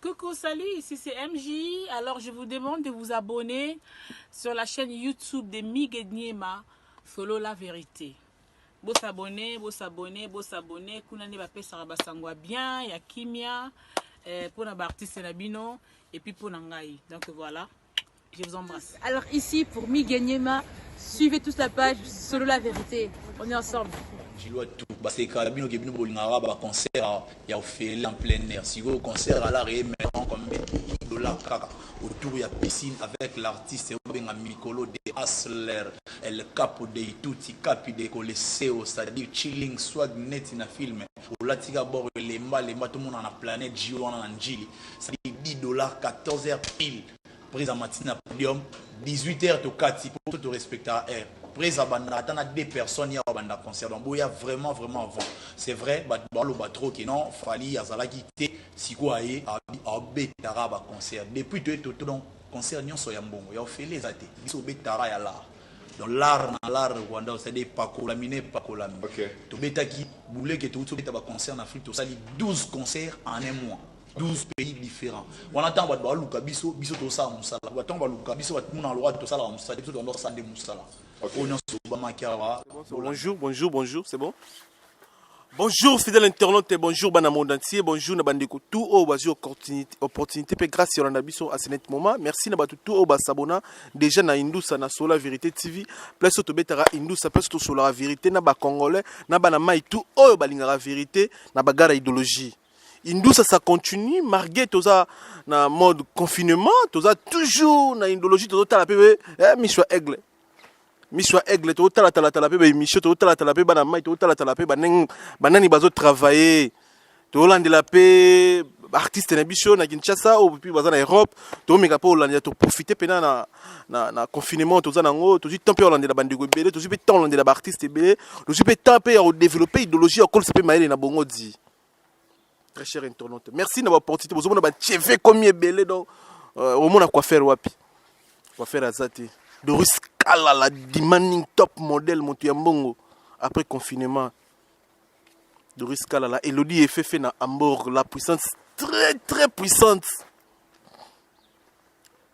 Coucou, salut, ici c'est MJ. Alors je vous demande de vous abonner sur la chaîne YouTube de Mig Niema, Follow la vérité. Beau s'abonner, beau s'abonner, beau s'abonner. Kuna ne bape saraba sangwa bien, ya kimia, pour na artiste nabino et puis pour nangai. Donc voilà, je vous embrasse. Alors ici pour Mig Niema, suivez tous la page Follow la vérité. On est ensemble. Je dois tout parce que Kalabino qui est venu pour concert il y a fait en plein air si au concert à la maintenant comme $10 autour il y a piscine avec l'artiste Benga Mikolo de Hustler el capo de tutti capi de Coloseo c'est-à-dire chilling swag net na film la tika bord les mba tout le monde dans la planète Jio on en Njili c'est-à-dire $10 14h pile prise en matinée à podium 18h to 4 pour tout respecter à air. Prise à banda, attends à 2 personnes il y a banda concert donc il y a vraiment avant c'est vrai le batro qui non fali azala quitté si quoi est à betara ba concert depuis tout donc concert nyon so ya mbongo ya fait les athées biso betara ya là donc l'art Rwanda c'est des pakolamine pakolami to betaki boulé que tout beta ba concert en Afrique to sali 12 concerts en un mois 12 pays différents. On attend ba luka biso to sa musala. On attend ba luka biso tout na loi to sala musala tout on sande musala. Bonjour, c'est bon? Bonjour fidèle internaute et bonjour bana monde entier, bonjour na bandeko tout au basi opportunité pe grâce sur nabiso à ce net moment. Merci na batu tout au basabona déjà na Indusa na Sola Vérité TV. Place to betara Indusa place to Sola Vérité na ba congolais na bana mai tout au balingara vérité na bagara idéologie. Indusa ça continue malgré tout ça na mode confinement, tout ça toujours na idéologie tout ça la pe Michwa Aigle. Michwa Aigle to tala pe Michwa to tala pe bana mai to tala pe banani bazo travailler to lande la pe artiste na bicho na Kinshasa ou puis baza na Europe to meka po lande to profiter pena na confinement to za nango to temps pe lande la bandeko belé to pe temps lande la artiste belé to pe temps pe à développer idéologie à col se pe maïle na bongo di. Très cher internaute, merci d'avoir opportunité vous na ba cheve comme belé donc au monde à quoi faire wapi quoi faire azati de Ruskala la demanding top modèle Montuyambongo après confinement de Ruskala la Elodie est fait na Hamburg la puissance très puissante.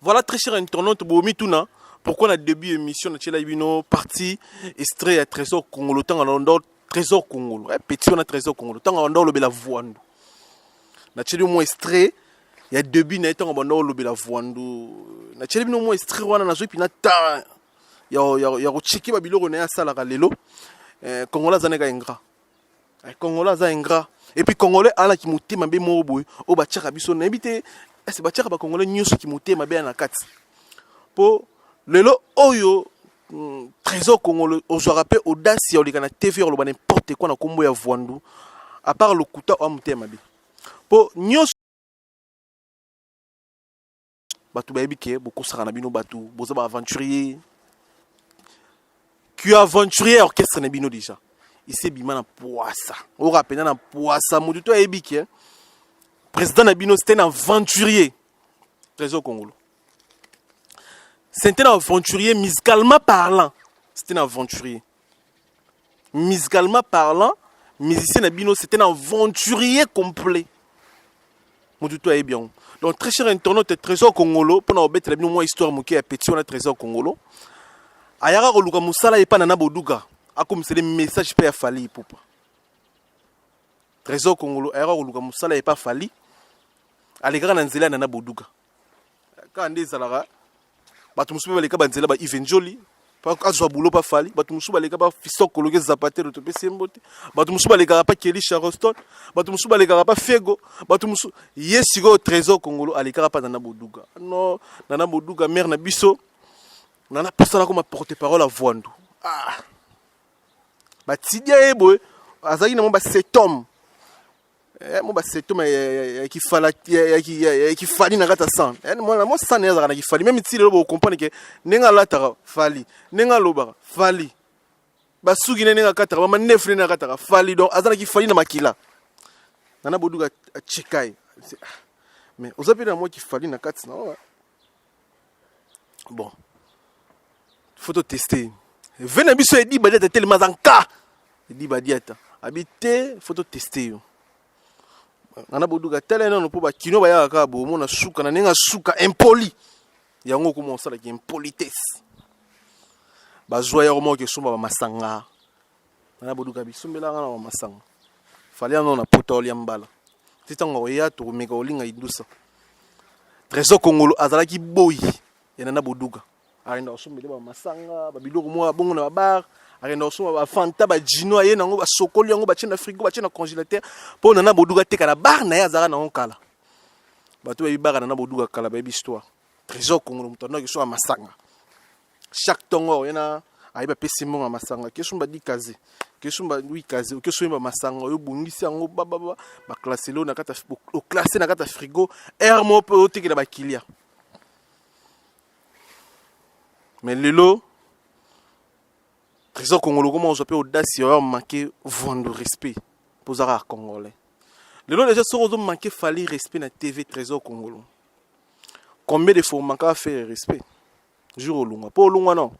Voilà très cher internaute bomi tuna pourquoi na début émission na tchela ibino parti extrait à Trésor Congolo tant en Trésor Congolo petit on a Trésor Congolo tant en dehors le bela voando na tcheli moins extrait il y a début na tant en dehors le bela voando na tcheli bino moins extrait wana na zo pina ta ya checker babilo na sala ka lelo Congolais zaneka ingrat Congolais za ingrat et puis Congolais ala ki motema be mo boy o ba tchaka biso na ebité est ba tchaka ba Congolais nyoso ki motema be na kati po lelo oyo Trésor Congolais ozwaka pe audace ya olika na TV oloba n'importe quoi na kombo ya voandu à part le kuta o motema be po nyoso batu ba ebike bokosaka na bino batu boza ba aventurier qui aventurier orchestre na bino déjà ici bima na poissa o rappena na poissa mutu to ebike président na bino c'était un aventurier Trésor Congolo c'était un aventurier musicalement parlant c'était un aventurier musicalement parlant musicien na bino c'était un aventurier complet mutu to ebien donc très cher internaute Trésor Congolo pour na obettre la bino moi histoire moké ya petit on a Trésor Congolo ayaka koluka musala epana na boduka akomisele message pe ya fali pupa Trésor Congolo ayaka koluka musala epa fali alekaka na nzela na boduka ka nde ezalaka bato mosusu baleka banzela ba Ivenjoli pa azwa bulo pa fali bato mosusu baleka ba Fisokoloke Zapatero to pe sembote bato mosusu baleka pa Kelly Charleston bato mosusu baleka pa Fego bato mosusu yesiko Trésor Congolo alekaka pa na boduka non na boduka mère na biso nana personne comme porte-parole à voandu ba tidia ebo azaki na mo ba setom mo ba setom qui fali na kata san mo san ezaka na ki fali même si le bo comprendre que nenga lataka fali nenga loba fali ba sugi nenga kata ba manefre na kata fali donc azana ki fali na makila nana boduka chekai mais ozapi na mo ki fali na kata na bon faut tester. Venez biso edi badiata tellement en cas. Edi badiata. Habité faut tester. nana boduka tele non po ba kino ba ya ka bo mona suka na nenga suka impoli yango ko mo sala ki impolitesse bazwa ya mo ke sumba ba masanga nana boduka bisumbela ngana ba masanga fali ano na potoli ya mbala titango ya to meka olinga indusa Trésor Congolo azala ki boy ya nana boduka arenda osumbele ba masanga ba biloko mo bongo na ba bar arenda osumba ba fanta ba jino aye nango ba sokoli yango ba tshena frigo ba tshena congélateur po nana boduka teka na bar na ya azala na onkala bato ba bar nana boduka kala ba histoire Trésor Congolo mutano ki so masanga chaque tongo yana aiba pesi monga masanga kesumba dikaze kesumba wikaze kesumba masanga yo bungisi yango ba classer lo na kata o classer na kata frigo air mo pe otikela ba kilia mais lelo Trésor Congolo comment on s'appelle audace y manqué vendre respect pour zara congolais lelo déjà so on manqué fallait respect na TV Trésor Congolo combien de fois manqué faire respect jour au longa pas au longa non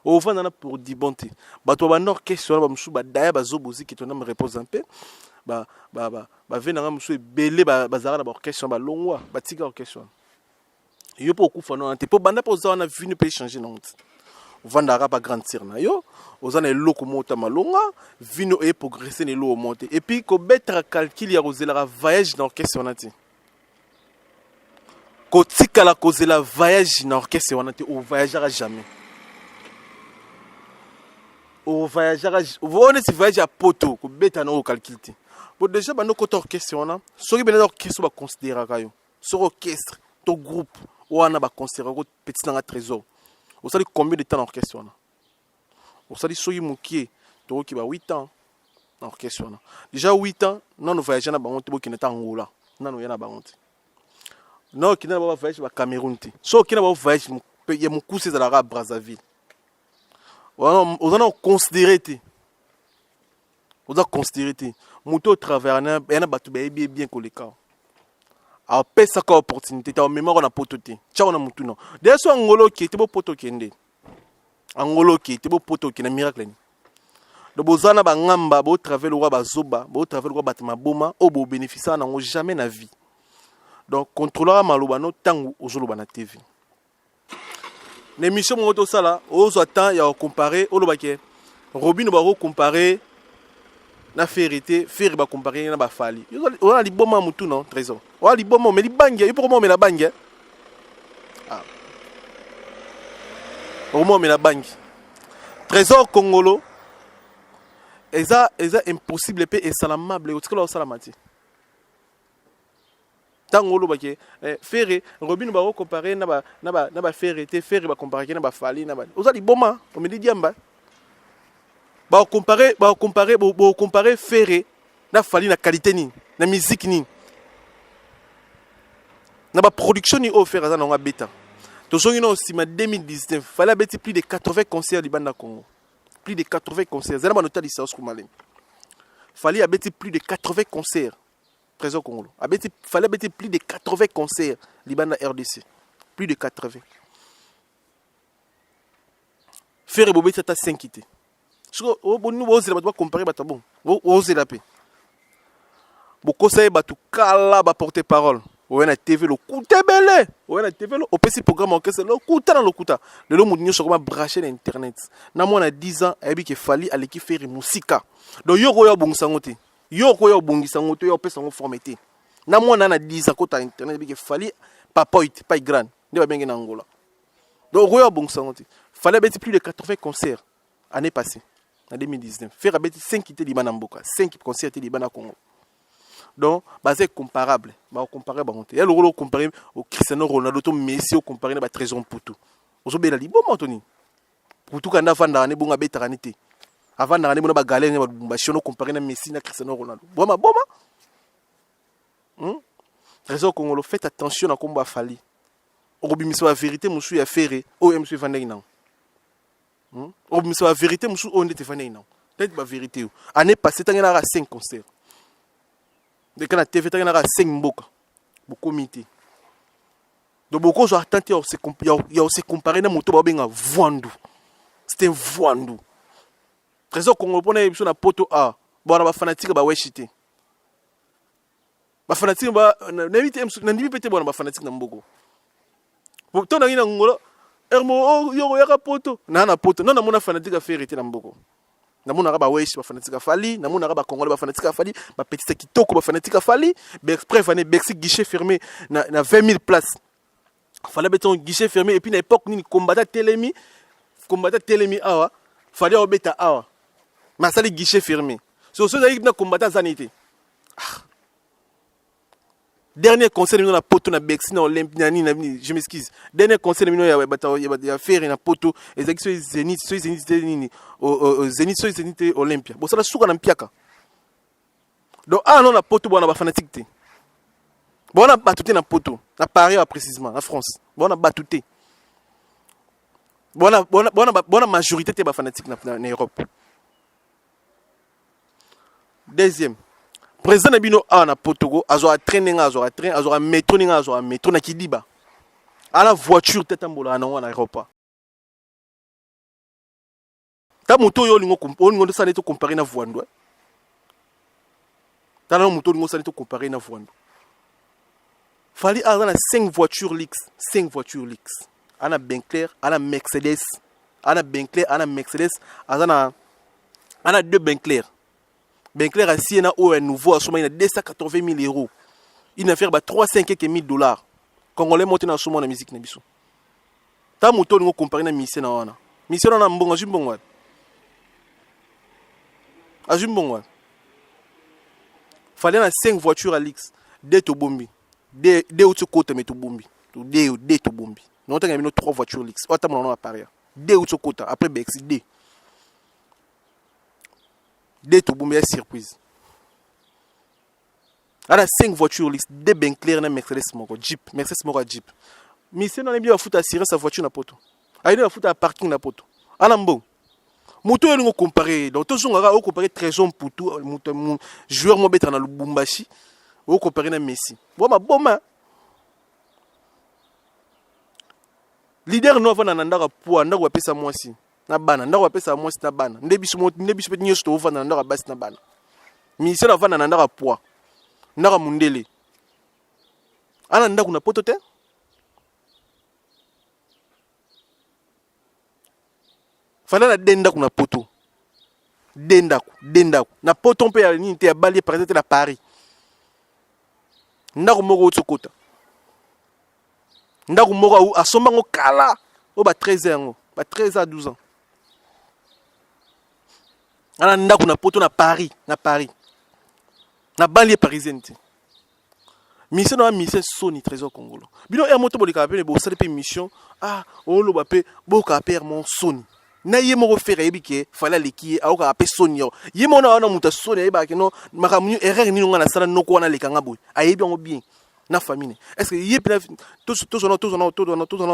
au vent na pour di bonté bato ba nord question ba musu ba daya ba zobozi qui tona me repose un peu ba venanga musu belé ba zara na ba question ba longwa ba tika question yo po kufa non te po banda po za na vinu pe changer non vandara ba grandir na yo ozana eloko mota malonga vino e progresser ne lo monter et puis ko betra calcul ya kozela voyage dans question na ti ko tika la kozela voyage dans question wana ti o voyagera jamais o voyagera on est voyage à poto ko beta na o calcul ti bo déjà ba no ko orchestre wana soki bena orchestre ba considérer kayo sur orchestre to groupe wana ba considérer ko petit na trésor vous savez combien de temps dans l'orchestre? Vous savez si vous avez 8 ans dans l'orchestre. Déjà 8 ans, nous voyageons dans le monde qui est en Angola. Nous voyageons dans le monde. Nous voyageons au Cameroun. Si vous voyagez, il y a un coup de l'Arabe Brazzaville. Vous avez considéré. Vous avez considéré. Mouto travers, il y a un bien collègue. A pesa ka opportunité ta mémoire na pototé ciao na mutu no de so angolo ki te bo poto kende angolo ki te bo poto ki na miracle ni do bozana ba ngamba bo travel roi ba zoba bo travel roi batima boma o bo bénéficier na jamais na vie donc contrôlera maloba no tangu ozoloba na TV l'émission mo to sala ozo attend ya comparer olobake Robin ba comparer na vérité faire ba comparer na ba fali on a li boma mutu non trésor on a li boma mais li bangue il pour moi mais la bangue ah au moins mais la bangue Trésor Congolo eza impossible pe et salamable o tikolo salamati tangolo bake faire Robin ba comparer na ba vérité faire ba comparer na ba fali na ba on a li boma on me dit diamba ba comparer Ferré na fali na qualité ni na musique ni na ba production ni offert za na beta to songi no sima 2019 fallait beti plus de 80 concerts libanda Congo plus de 80 concerts zana ba nota licence kumale fallait beti plus de 80 concerts Trésor Congolo fallait beti plus de 80 concerts libanda RDC plus de 80 Ferré bobeti ta 5 quitté so nous va comparer bata bon oser la paix beaucoup ça batu kala ba porter parole o na TV le kuta belé o na TV le opesi programme orchestre le kuta na le kuta le lo mudinyo so comme brancher internet na moi na 10 ans ebi ke fali aleki faire musika donc yo ko yo bongisa ngote yo opesa ngo formaté na moi na 10 ans ko ta internet ebi ke fali papoit pas grand ne ba bengi na Angola donc yo bongisa ngote fallait beti plus de 80 concerts année passée en 2019 faire abeti 5 quittés libana mboka 5 concerts libana Congo donc basé comparable ba comparer ba monter yalo lo comparer au Cristiano Ronaldo to Messi au comparer na ba Trésor Mputu ozobela libo Anthony Mputu kanda fanda ne bonga betaranité avant na ne ba galère ba chono comparer na Messi na Cristiano Ronaldo boma Trésor Congolo faites attention à combat fali obimiso la vérité musu ya ferré o monsieur Vandeng non obimiso la vérité musu on était Vandeng non peut-être la vérité année passée tant na 5 concerts de kana TV tant na 5 mboka bu comité de beaucoup ont tenté de se comparer na moto ba benga Voandu c'était Voandu Trésor Congolo pona biso na poto a bona ba fanatique ba weshité fanatique ba na ndimi pete bona ba fanatique na mboko to na ngina ngolo ermo yo ya poto na poto non na mona fanatique a faire na mboko na mona ba wesh ba fanatique a fali na mona ba congolais ba fanatique a fali ba petite kitoko ba fanatique a fali exprès fane Bercy guichet fermé na 20 000 places fallait beton guichet fermé et puis na époque ni combattant telemi awa fallait obeta awa mais ça les guichet fermé so ça na combattant zanité. Dernier concert na poto na Bercy na Olympique je m'excuse. Dernier concert ya faire na poto ezaki Zénith nini au Zénith Olympia. Bon ça la suka na mpiaka. Donc non na poto bona ba fanatique te. Bona batuté na poto, na Paris précisément, en France. Bona batuté. Bona majorité te ba fanatique na Europe. Deuxième président Bino a na Potogo, azo traîner azo métro na Kidiba. À la voiture tête ambola na aéroport. Ta moto yo lingo ça neto comparer na voando. Ta na moto lingo ça neto comparer na voando. Fallait avoir 5 voitures Lix, 5 voitures Lix. Ana Bentley, ana Mercedes, ana Bentley, ana Mercedes, ana 2 Bentley. Bentley a si na un nouveau assoma il a 280 000 euros. Il a fait 3-5 000 dollars. Congolais monté na somo na musique na biso. Ta moto ngo comparer na mission na wana. Mission na mbongo jimbongo. Ajimbongo. Fallait na 5 voitures à Lix, 2 to bombi. 2 autres côtés mais to bombi. 2 to bombi. Non t'as gagné 3 voitures Lix. Ota mon nom à Paris. 2 autres côtés après Bercy 2. 2 to bombi surprise. Alors 5 voitures Lix, 2 Bentley na Mercedes moko Jeep, Mercedes moko Jeep. Mais c'est non bien foutre assurer sa voiture na poto. Aïe foutre à parking na poto. Ana mbon. Moto yo ngo comparer. Donc toujours ngara o comparer trésor pour tout joueur mo betra na Lubumbashi. O comparer na Messi. Bon boma. Leader no va na ndaka po ndaka pesa mwasi. Na bana ndaka pesa mwasi na bana. Ndebiso pe nyoso to va na ndaka basi na bana. Mission na va na ndaka po. Ndaka mundele. Ana ndaka na poto te? Fala na denda kuna poto. Denda na poto mpe ya nini te ya bali par exemple na Paris. Ndako moko otsokota. Ndako moko asomba ngo kala o ba 13 ans ba 13 à 12 ans. Ana ndako na poto na Paris. Na banlieue parisienne. Mission na mission Sony Trésor Congolo. Bino er moto bolika pe bo sale pe mission o lo ba pe bo ka per mon Sony. Na yemo ko faire ebike fala leki a ka pe Sony yo. Yemo na muta Sony eba ke no makamunyu erreur ni nga na sala noko wana lekanga boy. Ayebi ngo bien na famille. Est-ce que yé tous on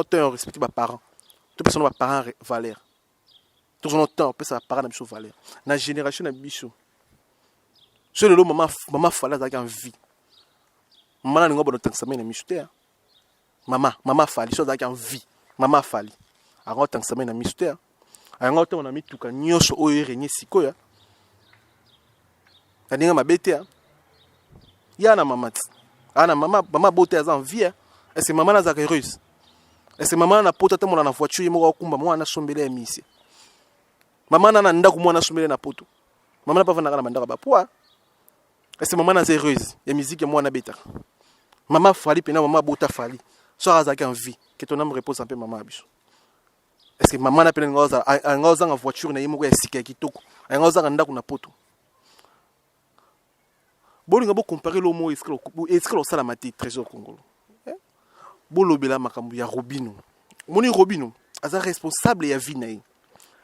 temps respecter ba parents. Tous personnes ba parents valeur. Tous on temps pe sa parents na biso valeur. Na génération na biso. C'est le maman fala za en vie. Maman ngo bono tanksame na mystère. Maman fali so za en vie. Maman fali. Avant tanksame na mystère. Anga oto na mituka nyonso oyo renye sikoya. Kaninga mabete ya. Yana mamati. Ana mama bote aza en vie. Est-ce que maman na za heureuse? Est-ce que maman na poto ta mona na voiture yemo kumba mwana sombele ya misi. Maman na ndako mwana sombele na poto. Maman na pa vana na mandaka ba poa. Est-ce que maman na heureuse? Ya musique ya mwana beta. Maman fali pena maman bota fali. So aza en vie. Que ton âme repose un peu maman abiso. Est-ce que maman n'a pas une voiture na yemo ya sika kitoko ngoza nga ndako na poto bolinga bo comparer le mot est-ce que lo sala mati Trésor Congolo bolobela makambu ya Robino moni Robino aza responsable ya vie na ye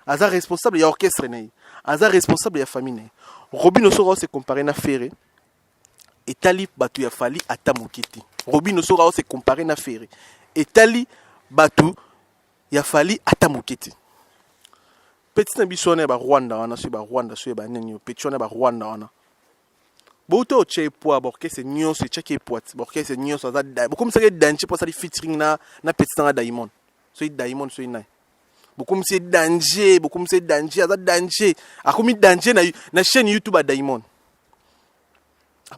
aza responsable ya orchestre na ye aza responsable ya famille na ye Robino sera se comparer na Ferré etali batu ya fali ata mokiti Robino sera se comparer na Ferré etali batu ya fali ata mokiti petit na biso na ba Rwanda wana so ba Rwanda so ba nini petit na ba Rwanda wana boto che poa borkese nyonso cheke poat borkese nyonso za da bokom se danche po sali featuring na petit na Diamond so Diamond so ina bokom se danger za danger akomi danger na chaîne YouTube a Diamond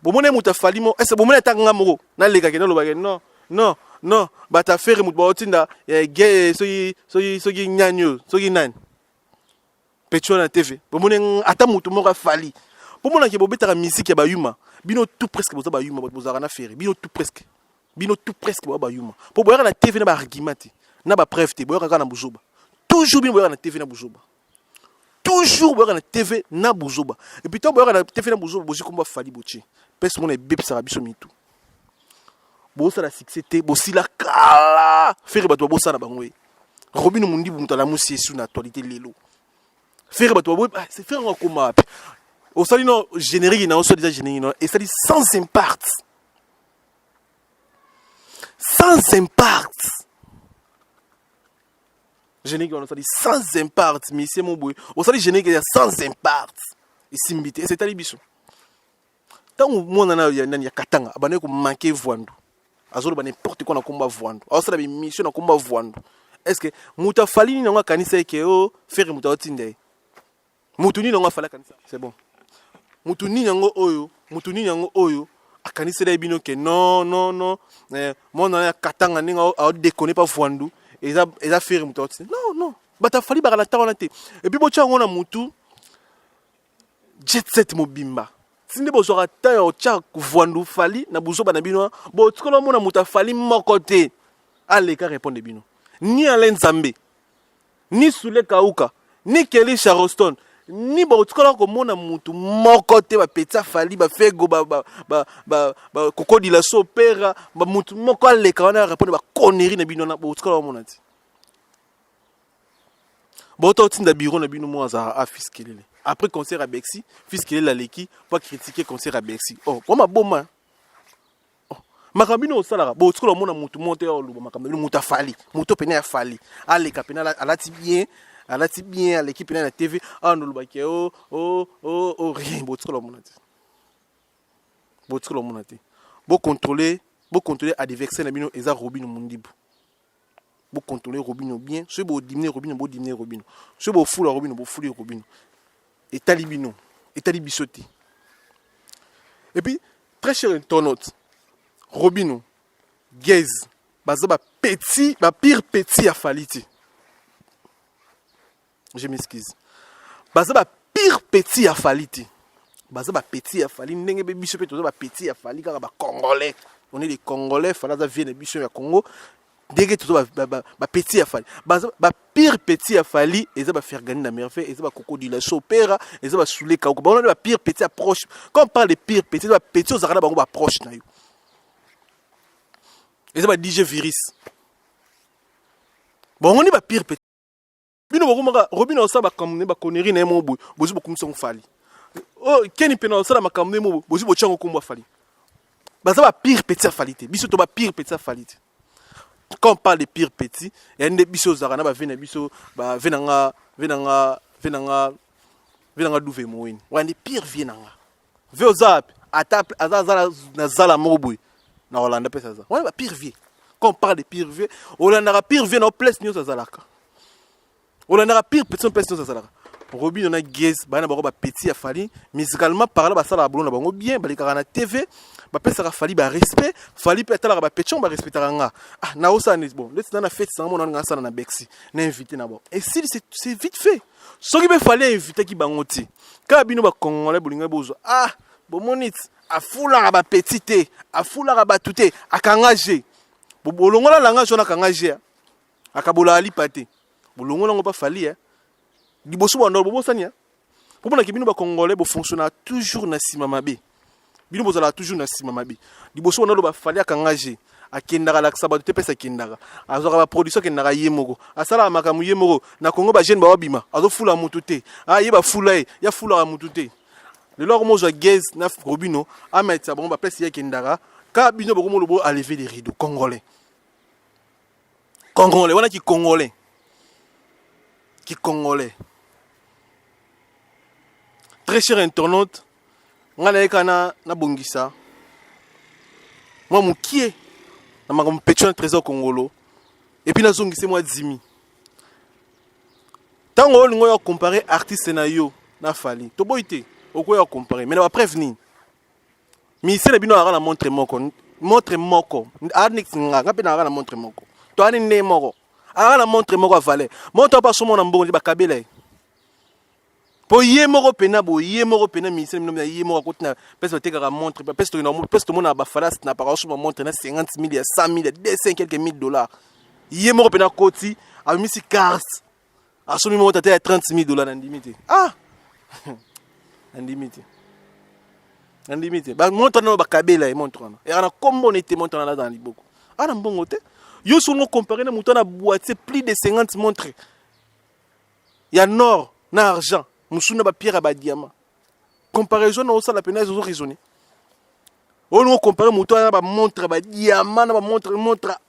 bomone muta fali mo est-ce bomone tanga moko na lega ke no lo bagé non non non bata faire muta baotinda gay soki nyanyo soki nani petro na TV bomone ata mutu moko fali bomona ke bobeta ka musique ya bayuma bino tout presque boza bayuma bozaka na faire bino tout presque boza bayuma po boyaka na TV na ba argument na ba preuve te boyaka ka na buzoba toujours bino boyaka na TV na buzoba toujours boyaka na TV na buzoba et puis to boyaka na TV na buzoba bozi komba fali boche pese mona ebebisa biso mitu bosa la succès te bosila kala faire bato bosa na bango Robino mundi mutala musi sur l'actualité lelo faire bato c'est faire encore comment au sali no générique na so déjà générique no et ça dit sans impact générique on ça dit sans impact mais c'est mon boy au sali générique sans impact et simbité et c'est ali biso tant mon na ya katanga abane ko manquer voando azolo ba n'importe quoi na komba voando alors ça la mission na komba voando est-ce que muta falini na kanisa ke o faire muta otinde mutuni na fala kanisa c'est bon mutuni nyango oyo akanisa la bino ke non mon na katanga ninga a déconner pas voando et ça faire muta otinde non bata fali ba la tawana te et puis bocha ngona mutu jet set mobimba sinde bozora tayo cha kuvandu fali na buzoba na bino bo tikola mona muta fali mokote allez ka répondre bino ni Alain Nzambe ni Soule Kauka ni Kelly Charleston ni bo tikola ko mona mutu mokote ba petsa fali ba fego ba koko di la sopera ba mutu moko allez ka na répondre ba connerie na bino na bo tikola mona ti bo to tinda biro na bino mo za afiskelele. Après concert à Bexi, puisqu'il est la leki, pour critiquer concert à Bexi. Oh, comme un bon man. Oh, Makabino au salara, bon, tu vois, mon monté au loup, Makabino, mouta fali, mouto pené à fali. Allez, capena, à la tibien, à l'équipe à la TV, ah, nous le rien, bon, tu vois, mon ati. Bon, tu vois, mon ati. Bon, contrôler à des vexés, n'abino, et ça, Robino Mundibu. Bon, contrôler Robino bien, ce beau dîner Robino, ce beau fou, Robino, beau fou, Robino. Et talibino, et talibisoti. Et puis, très cher internaute, Robino, Gez, bazaba petit, ma pire petit à faliti. Je m'excuse. Bazaba pire petit à faliti. Bazaba petit à faliti. N'enge biso pe toza petit à faliti car ba Congolais. On est des Congolais, falaza vienne biso ya Congo. Dès que tu as petit à fali, pire petit à fali, et ça va faire gagner la merveille, et ça va crocodile la sopera, et ça va souler kaoko. On a pire petit approche. Quand on parle de pire petit, ça petit aux arabes on va approche na yo. Et ça va DJ virus. Bon on est pas pire petit. Bino boko Robino ça va comme ba connerie na mo boy, bozi bokum son fali. Oh Kenny pena ça ma kamne mo bozi bo chango komba fali. Ba ça va pire petit à falite. Biso to ba pire petit à falite. Quand on parle de pire petit, il y a des bisos zarana ba vena biso ba venanga douve moine. Wa ni pire vienanga. Ve ozap atap azala na zala moboy. Na Hollande pesa za. Wa ba pire vie. Quand on parle de pire vie, Hollande ra pire vie na place nyo zalaka. Hollande ra pire petit place nyo zalaka. Robin on a Gez bana ba petit a fali musicalement parler ba sala boulon na bango bien ba likara na TV ba pesa fali ba respect fali pe tala ba petion ba respectera nga ah na osani bon let's na fête sans mon nga sana na Bexi na invité na bon et si c'est vite fait so ki be fali invité ki bangoti ka bino ba Congolais bolinga bozo ah bon monit a fula ba petite a fula ba touté akangaje bolongola langa jona kangaje akabola ali pate bolongola ngo ba fali liboso ba ndolo bosania pour que bino ba Congolais bo fonctionner toujours na sima mabe bino bozala toujours na sima mabe liboso ba ndolo ba fali akangaje akendaka la sabatu te pesa kendaka azoka ba production kendaka yemoko asala makamu yemoko na Congo ba jeune ba wabima azo fula mutu te yeba fula ya fula mutu te le lor mozo Gez na Robino ametsa bon ba place ya kendaka ka bino ba komo lobo a lever les rideaux congolais wana ki congolais très cher internaute, ngana kana na bongisa. Moi mukie na makambo petio na trésor congolo et puis na zongise moi Zimi. Tango olingo ya comparer artiste na yo na fali. To boité, oko ya comparer mais na ba prévenir. Misé na bino la montre moko. Montre moko. Anix nga pe na la montre moko. To ani ne moko. La montre moko valait. Montre pas sur mon ambon ba kabele. Po yé moko pena bo yé moko pena misé no yé moko kotna pesa te ka montre pesa to no pesa to mona ba falas na para sur montre na 50 000 100 000 200 quelques mille dollars. Yé moko pena koti a misi cars. A so mi montre à 30 000 dollars na limite. Ah. Limite. En limite. Ba montre na ba kabela e montre na. Et ana kombo nete montre na dans liboko. Ana mbongo te. Yo so no comparer na mutana boîtier plus de 50 montres. Il y a nord, na argent, musuna ba pierre ba diamant. Comparaison na ça la peine zo raisonner. On no comparer mutana ba montre ba diamant, ba montre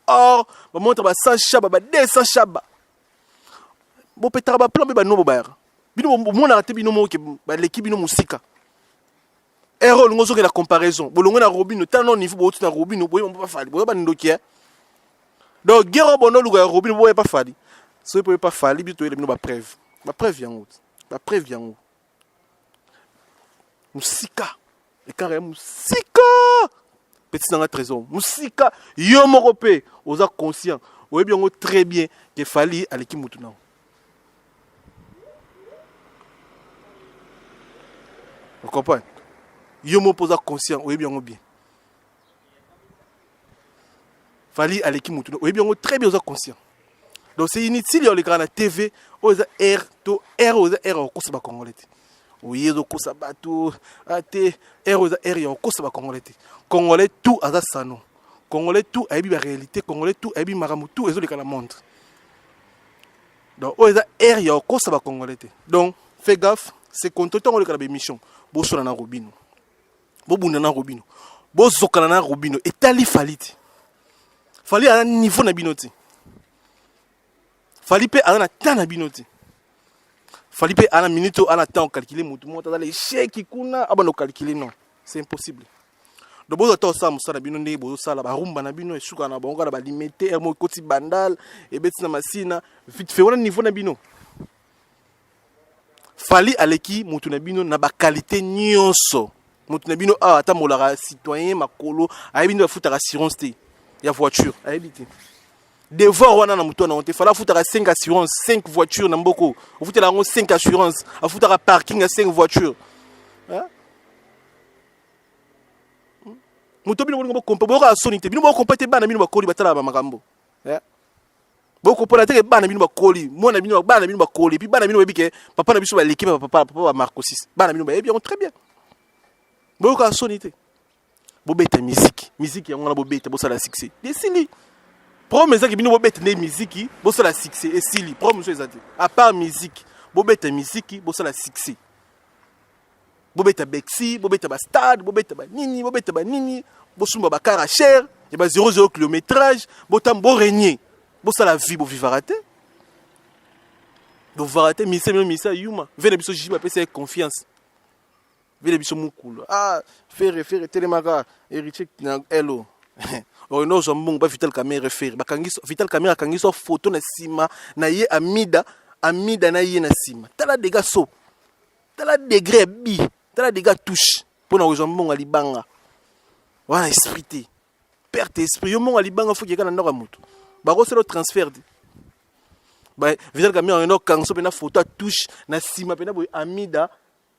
or, ba montre ba 100 chaba, ba 200 chaba. Bo petara ba plan ba no ba. Bino mo na te bino mo ke ba l'équipe bino musika. Erreur ngozo ke la comparaison. Bolongo na Robino, tellement niveau bo na Robino, boye mo pas fali. Boye ba ndokia. Donc guerre bono luga Robino boye pas fali. So boye pas fali bito ele bino ba preuve. Ba preuve yango. Ba preuve yango. Musika. Et carrément musika. Petit dans la trésor. Musika yo moko pe oza conscient. Oye bien très bien que fali à l'équipe mutuna. Vous comprenez? Yo me pose conscient, oui bien bien. Fali à l'équipe moutou, oui bien très bien conscient. Donc c'est inutile les gars la TV, aux air to air aux air au kosa ba congolais. Oui au kosa ba tout até air aux air au kosa ba congolais. Congolais tout à ça non. Congolais tout a la réalité, congolais tout a maramu tout et les gars la montre. Donc aux air au kosa ba congolais. Donc fais gaffe, c'est contre temps les gars la mission. Bo sona na Robino. Bo bunda na Robino. Bo zokana na Robino etali faliti. Fali à un niveau na binoti. Fali pe à un temps na binoti. Fali pe à un minute à un temps calculer mutu mo ta les chèques kuna abano calculer non, c'est impossible. Donc bo to ça musala bino ne bo sala ba rumba na bino esuka na bonga ba limiter mo koti bandal et beti na masina vite fait on niveau na bino. Fali aleki mutu na bino na ba qualité nyonso. Mutu na bino ata molara citoyen makolo ayebi ndo futa assurance te ya voiture ayebi te. Devant wana na mutu na onte fala futa 5 assurance 5 voitures na mboko. Futa la 5 assurance, a futa parking à 5 voitures. Hein? Mutu bino ngo kompa bo ka sonite bino bo kompa te bana bino bakoli batala ba makambo. Hein? Beaucoup pour la télé, bana bino bakoli, moi na bino bakoli, puis bana bino bebike, papa na biso ba l'équipe papa ba Marco 6. Bana bino ba bien très bien. Beaucoup à sonité. Bo beta musique yango na bo beta bo sala succès. Desili. Promet ça que bino bo beta ne musique, bo sala succès et sili. Promet ça ezati. À part musique, bo beta musique, bo sala succès. Bo beta Bexi, bo beta ba stade, bo beta ba nini, bo sumba ba car cher, et ba 0 kilométrage, bo tam bo régner. Bon ça la vie, bon vivaraté. Donc vivaraté, misa yuma. Venez biso jima pese confiance. Venez biso mukulu. Ah, faire télémaga, héritier na hello. Oh non, jambon ba vital caméra faire. Ba kangiso vital caméra kangiso photo na sima na ye amida na ye na sima. Tala dégâts so. Tala degré bi, tala dégâts touche. Pour na jambon alibanga. Voilà esprit. Perte esprit. Yo mon alibanga faut que kana ndaka mutu. Bako c'est le transfert. Bah, vital caméra on a kanso pena photo touche na sima pena boy amida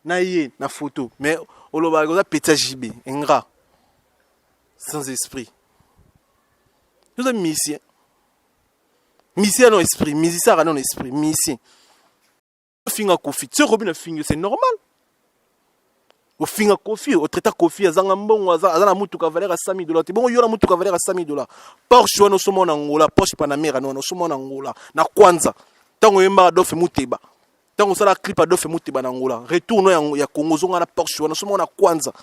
na ye na photo. Mais on le va petit JB, ingrat. Sans esprit. Nous sommes musiciens. Musicien non esprit, musicien non esprit, musicien. Finga kofi, ce Robin finga c'est normal. Au finga kofi, au traita kofi azanga mbongo azana mutu ka valeur à 100 000 $. Bon yo na mutu ka valeur à 100 000 $. Porsche wana somo na ngola, Porsche Panamera no somo na ngola. Na kwanza. Tango yemba dofe muteba. Tango sala clip dofe muteba na ngola. Retourno ya Congo zonga na Porsche wana somo na kwanza.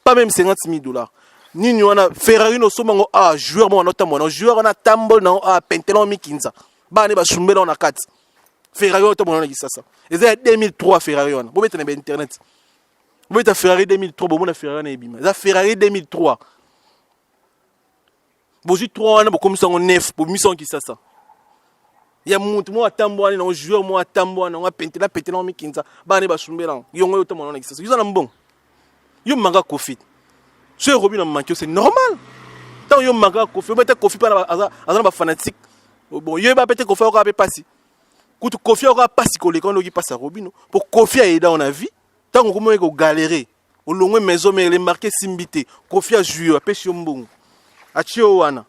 Pas même 50 000 $. Nini wana Ferrari no somo ngo joueur mo na tamona, joueur na tambo na pentelon mikinza. Ba ne ba shumbela na kati. Ferrari no tamona na kisasa. Eza 2003 Ferrari wana. Bo metana ba internet. Vous êtes à Ferrari 2003, vous êtes à Ferrari 2003. Vous êtes à Ferrari 2003. Vous êtes 3 ans, vous êtes à 9, vous êtes à ça. Il y a mon moi à Tamboa, un joueur, moi à Tamboa, on a peinté la pété dans Mikinza, Bane Basumbelan, Yongo Tomon, vous êtes bon. Vous manga Kofi. Ce Robin a manqué, c'est normal. Tant yo manque Kofi, peut-être Kofi pas azana fanatique. Bon, yo ba peut-être Kofi aura pas passer. Quand Kofi aura passer collé quand il passe à Robin pour Kofi a aidé dans la vie. Tant qu'on commence à galérer, au long maison mais les marqués simbité. Kofi a joué a pêché mbongo. A tio wana.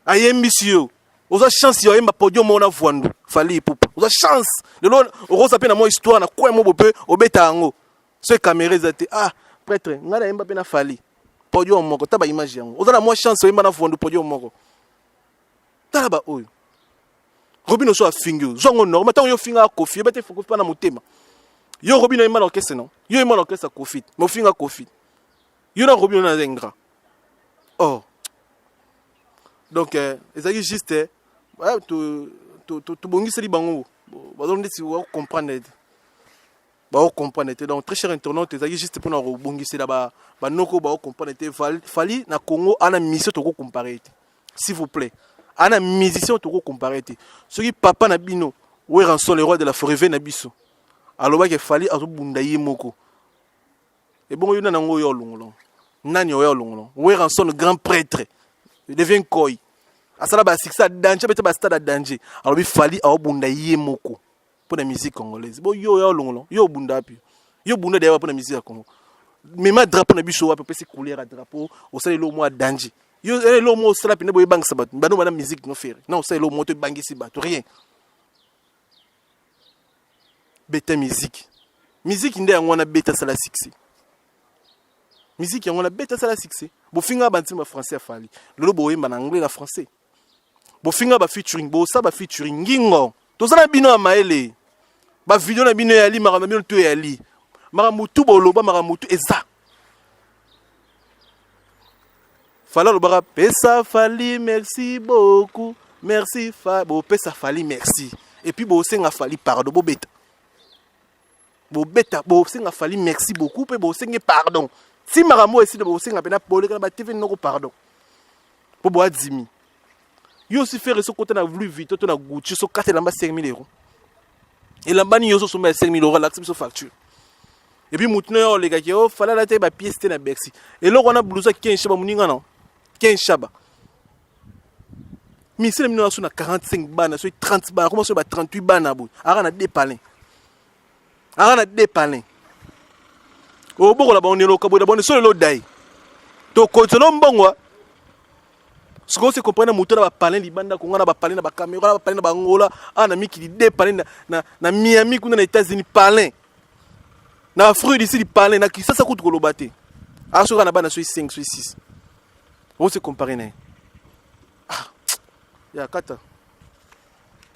A yembisio. Oza chance yo yemba podium mona voandu. Fali poupa. Oza chance. Le long on s'appelle na moi histoire na quoi mo bope obeta ngo. Ce caméra zate ah prêtre ngala yemba pe na fali. Podium moko taba image yango ozala moi chance oyemba na vondo podium moko tala ba oyo Robin so afingo zongo normal tant yo finga Kofi bete Kofi pa na motema yo Robin oyemba na orchestre non yo oyemba na orchestre Kofi mo finga Kofi yo na Robin na zengra oh donc ezali juste to bongisa li bango bazonde si wa comprendre comprendre. Donc très cher internaute, c'est juste pour nous rebondir là-bas. Noko ba comprendre. Fali na Congo ana mission to comparer. S'il vous plaît. Ana musicien to comparer. Ce qui papa na bino, où est Ranson le roi de la forêt na biso. Alors que Fali azo bunda moko. Et bon yo na ngo yo longolong. Nani yo longolong. Où est Ranson le grand prêtre. Il devient koi. Asala ba siksa danger bete ba stade danger. Alors bi Fali a bunda moko. Pour la musique congolaise. Bon yo longolong, yo bunda pi. Yo bunda d'ailleurs pour la musique congo. Mais ma drapeau na biso wa peut se couler à drapeau, au sale lo moi danger. Yo lo mo sala pi na boy bang sabat. Ba no na musique no faire. Non, c'est lo mo te bangi si bat rien. Beta musique. Musique inde yango na beta sala succès. Musique yango na beta sala succès. Bo finga banti ma français afali. Lolo boy na anglais na français. Bo finga ba featuring, bo sa ba featuring ngingo. Tozana bino amaele. Ba vidéo na bino ya li mara bino to ya li. Mara mutu boloba mara mutu eza. Fala lo bara pesa Fali merci beaucoup. Merci bo pesa Fali merci. Et puis bo senga Fali pardon bo beta. Bo beta bo senga Fali merci beaucoup pe bo senga pardon. Si mara mo esi de bo senga pena pole ka ba TV noko pardon. Po bo adimi. Yo aussi faire ce côté na voulu vite to na Gucci so 4 lamba 5 000 €. Et lamba ni yo so 5 000 € l'accepte so facture. Et puis mutno yo les gars qui oh fallait la te ba pièce na Bercy. Et là on a blousa 15 shaba muninga non. 15 shaba. Mi c'est mino so na 45 bana so 30 bana comment so ba 38 bana bo. Ara na dépalin. Ara na dépalin. O boko la ba on est lo kabo da bon so lo dai. To ko tolo mbongwa. Ce qu'on se comprend, c'est que les parlent libanda, les parlent na Cameroun, les parlent na Angola, na miki di parlent na Miami, kuna na États-Unis parlent. Na Afrique d'ici parlent, na qui ça coûte kolobate. Ah sur na bana sur 5 sur 6. On se compare né. Ah. Ya kata.